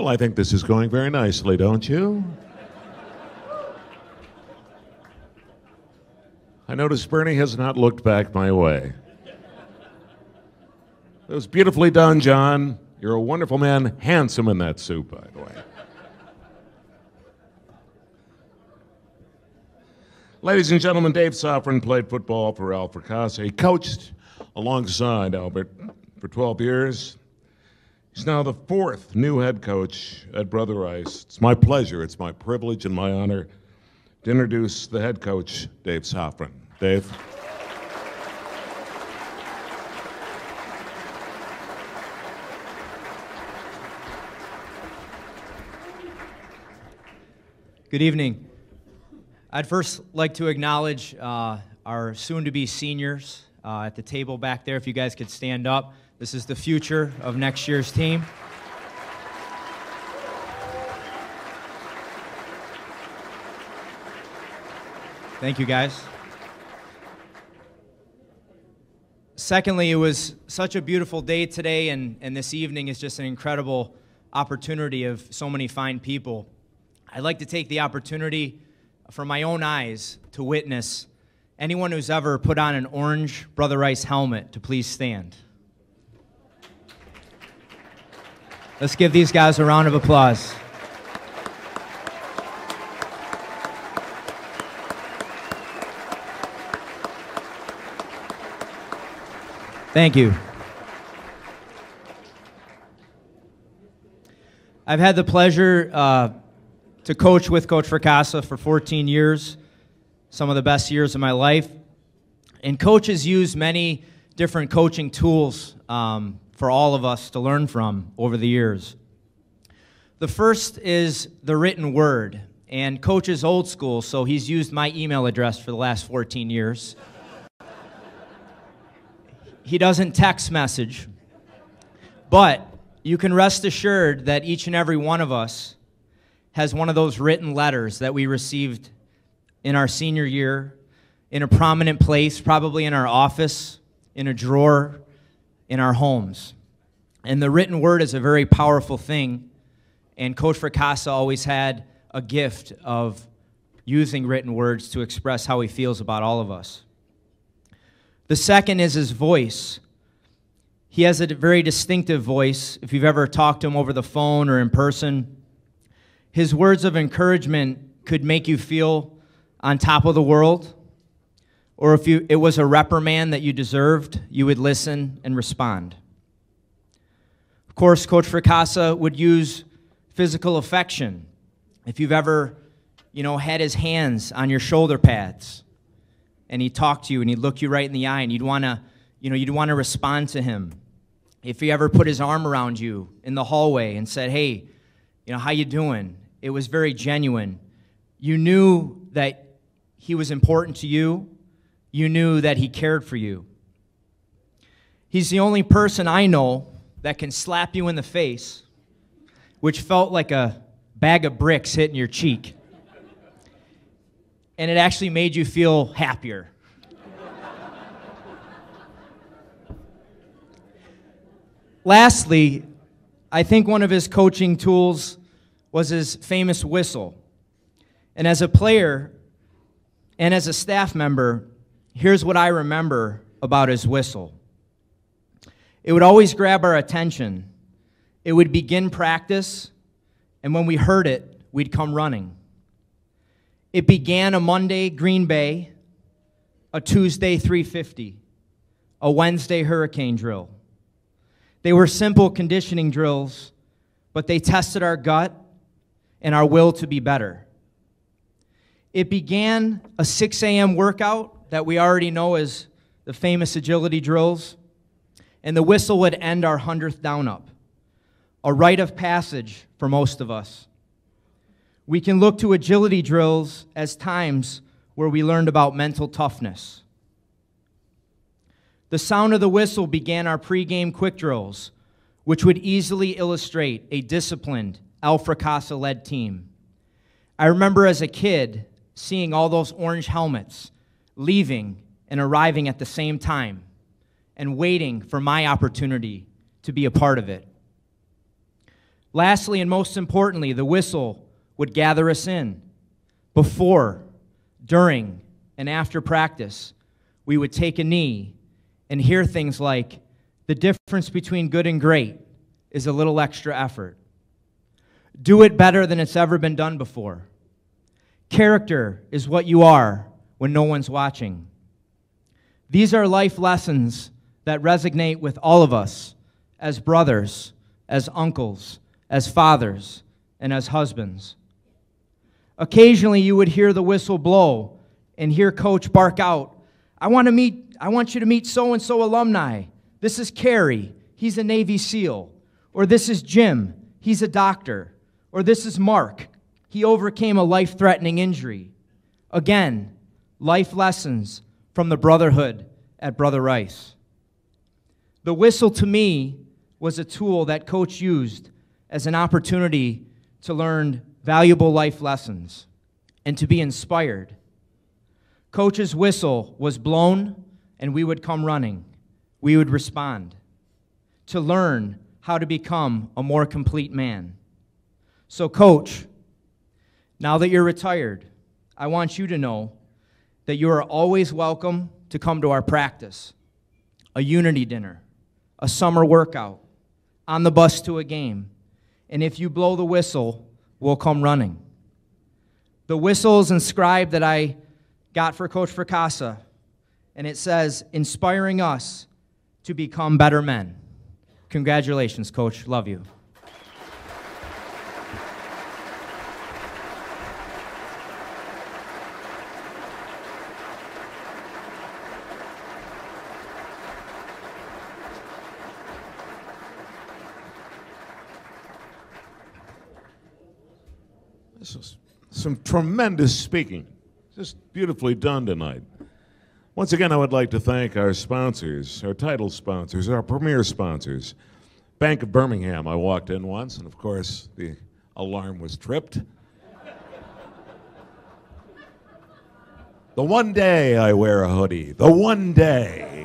Well, I think this is going very nicely, don't you? I notice Bernie has not looked back my way. It was beautifully done, John. You're a wonderful man, handsome in that suit, by the way. Ladies and gentlemen, Dave Sofran played football for Fracassa. He coached alongside Albert for 12 years. He's now the fourth new head coach at Brother Rice. It's my pleasure, it's my privilege and my honor to introduce the head coach, Dave Sofran. Dave. Good evening. I'd first like to acknowledge our soon-to-be seniors at the table back there. If you guys could stand up. This is the future of next year's team. Thank you, guys. Secondly, it was such a beautiful day today, and this evening is just an incredible opportunity of so many fine people. I'd like to take the opportunity from my own eyes to witness anyone who's ever put on an orange Brother Rice helmet to please stand. Let's give these guys a round of applause. Thank you. I've had the pleasure to coach with Coach Fracassa for 14 years, some of the best years of my life. And Coach has used many different coaching tools for all of us to learn from over the years. The first is the written word. And Coach is old school, so he's used my email address for the last 14 years. He doesn't text message, but you can rest assured that each and every one of us has one of those written letters that we received in our senior year, in a prominent place, probably in our office, in a drawer, in our homes. And the written word is a very powerful thing, and Coach Fracassa always had a gift of using written words to express how he feels about all of us. The second is his voice. He has a very distinctive voice. If you've ever talked to him over the phone or in person, his words of encouragement could make you feel on top of the world, or if it was a reprimand that you deserved, you would listen and respond. Of course, Coach Fracassa would use physical affection. If you've ever, had his hands on your shoulder pads, and he'd talk to you and he'd look you right in the eye, and you'd want to respond to him. If he ever put his arm around you in the hallway and said, "Hey, how you doing?" It was very genuine. You knew that he was important to you. You knew that he cared for you. He's the only person I know that can slap you in the face, which felt like a bag of bricks hitting your cheek. And it actually made you feel happier. Lastly, I think one of his coaching tools was his famous whistle. And as a player and as a staff member, here's what I remember about his whistle. It would always grab our attention. It would begin practice, and when we heard it, we'd come running. It began a Monday, Green Bay, a Tuesday, 350, a Wednesday, hurricane drill. They were simple conditioning drills, but they tested our gut and our will to be better. It began a 6 a.m. workout that we already know as the famous agility drills, and the whistle would end our 100th down-up, a rite of passage for most of us. We can look to agility drills as times where we learned about mental toughness. The sound of the whistle began our pregame quick drills, which would easily illustrate a disciplined, Fracassa-led team. I remember as a kid seeing all those orange helmets leaving and arriving at the same time and waiting for my opportunity to be a part of it. Lastly, and most importantly, the whistle would gather us in. Before, during, and after practice, we would take a knee and hear things like, the difference between good and great is a little extra effort. Do it better than it's ever been done before. Character is what you are when no one's watching. These are life lessons that resonate with all of us as brothers, as uncles, as fathers, and as husbands. Occasionally you would hear the whistle blow and hear Coach bark out, I want you to meet so-and-so alumni. This is Kerry, he's a Navy SEAL. Or this is Jim, he's a doctor. Or this is Mark, he overcame a life-threatening injury. Again, life lessons from the brotherhood at Brother Rice. The whistle to me was a tool that Coach used as an opportunity to learn valuable life lessons and to be inspired. Coach's whistle was blown and we would come running. We would respond to learn how to become a more complete man. So Coach, now that you're retired, I want you to know that you are always welcome to come to our practice, a unity dinner, a summer workout, on the bus to a game. And if you blow the whistle, we'll come running. The whistle is inscribed that I got for Coach Fracassa, and it says, inspiring us to become better men. Congratulations, Coach. Love you. This is some tremendous speaking. Just beautifully done tonight. Once again, I would like to thank our sponsors, our title sponsors, our premier sponsors. Bank of Birmingham, I walked in once, and of course, the alarm was tripped. The one day I wear a hoodie, the one day.